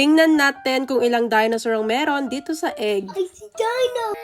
Tingnan natin kung ilang dinosaur ang meron dito sa egg. I see dino.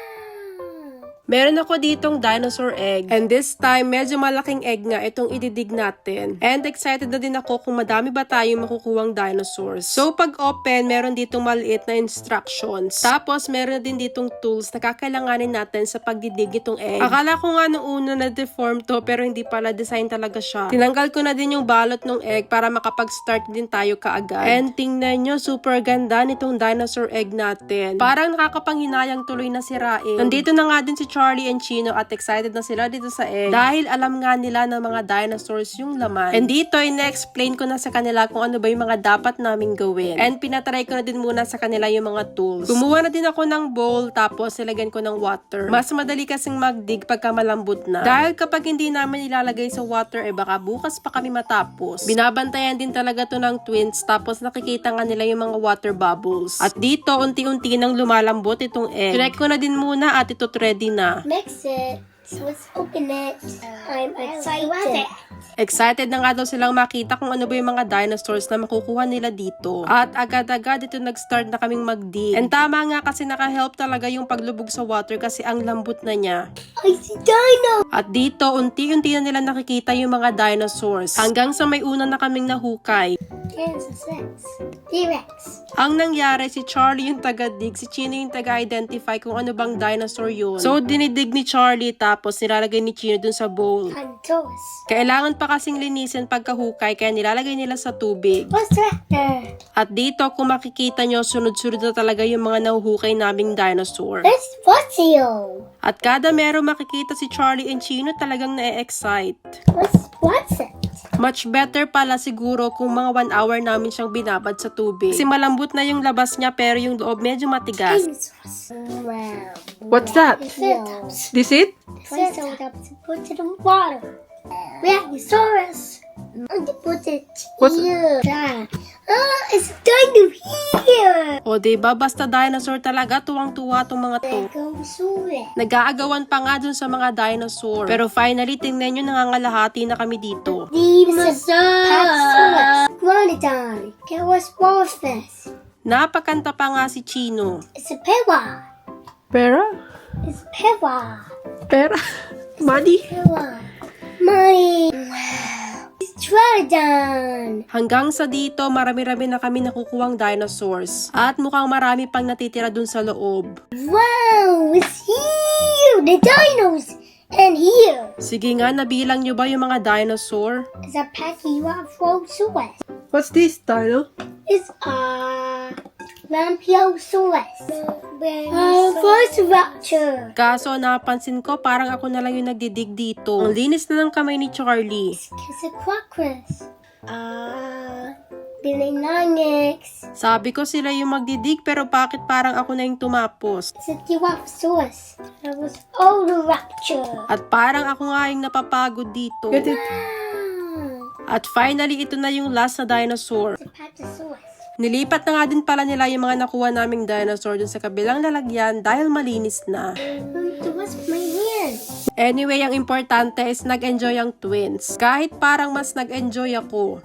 Meron ako ditong dinosaur egg. And this time, medyo malaking egg nga itong ididig natin. And excited na din ako kung madami ba tayong makukuhang dinosaurs. So, pag open, meron ditong maliit na instructions. Tapos, meron din ditong tools na kakailanganin natin sa pagdidig itong egg. Akala ko nga nung una na deform to, pero hindi pala, design talaga siya. Tinanggal ko na din yung balot ng egg para makapag-start din tayo kaagad. And tingnan nyo, super ganda nitong dinosaur egg natin. Parang nakakapanghinayang tuloy na sirain. Nandito na nga din si Charlie and Chino at excited na sila dito sa egg dahil alam nga nila ng mga dinosaurs yung laman. And dito, ina-explain ko na sa kanila kung ano ba yung mga dapat naming gawin. And pinatry ko na din muna sa kanila yung mga tools. Gumawa na din ako ng bowl tapos nilagyan ko ng water. Mas madali kasing magdig pagka malambot na. Dahil kapag hindi namin ilalagay sa water, baka bukas pa kami matapos. Binabantayan din talaga to ng twins tapos nakikita nga nila yung mga water bubbles. At dito, unti-unti nang lumalambot itong egg. Check ko na din muna at ito ready na. Mix it. So let's open it. I'm excited. Excited na nga daw silang makita kung ano ba yung mga dinosaurs na makukuha nila dito. At agad-agad ito nag-start na kaming mag-dig. And tama nga kasi naka-help talaga yung paglubog sa water kasi ang lambot na niya. I see dino. At dito, unti-unti na nila nakikita yung mga dinosaurs. Hanggang sa may una na kaming nahukay. Kansas T-Rex. Ang nangyari, si Charlie yung taga-dig, si Chino yung taga-identify kung ano bang dinosaur yun. So, dinidig ni Charlie tapos nilalagay ni Chino dun sa bowl. Antos. Kailangan pa kasing linisin pagkahukay kaya nilalagay nila sa tubig. What's tractor? At dito, kung makikita nyo, sunod-sunod na talaga yung mga nahuhukay naming dinosaur. That's fossil. At kada meron makikita si Charlie and Chino talagang na-excite. What's it? Much better pala siguro kung mga 1 hour namin siyang binabad sa tubig. Kasi malambot na yung labas niya pero yung loob medyo matigas. Dinosaurs. Wow. What's that? Triceratops. This it? Triceratops. Put it in water. Brachiosaurus. And put it What's- here. It's dino here. O diba, basta dinosaur talaga, tuwang-tuwa tong mga to. Stegosaurus. Nag-aagawan pa nga dun sa mga dinosaur. Pero finally, tingnan nyo, nangangalahati na kami dito. Dinosaurus. Gronodon. Gyrospophus. Napakanta pa nga si Chino. It's a pewa. Pera? It's pewa. Pera? Money? Pewa. Money. Wow. It's Troodon. Hanggang sa dito, marami-rami na kami nakukuhang dinosaurs. At mukhang marami pang natitira dun sa loob. Wow, it's here. The dinos. And here Sige nga, nabilang nyo ba yung mga dinosaur? is a Pachyrhinosaurus. What's this, Dino? It's Rampiosaurus. Velociraptor. Kaso napansin ko, parang ako na lang yung nagdidig dito. Ang linis na ng kamay ni Charlie. Kissaquacus. Bilinonyx. Sabi ko sila yung magdidig, pero bakit parang ako na yung tumapos? It's a Dilophosaurus. That was Odoraptor. At parang ako nga yung napapagod dito. Wow. At finally, ito na yung last na dinosaur. It's a Patasaurus. Nilipat na nga din pala nila yung mga nakuha naming dinosaur dun sa kabilang lalagyan dahil malinis na. What's my hand? Anyway, ang importante is nag-enjoy ang twins. Kahit parang mas nag-enjoy ako.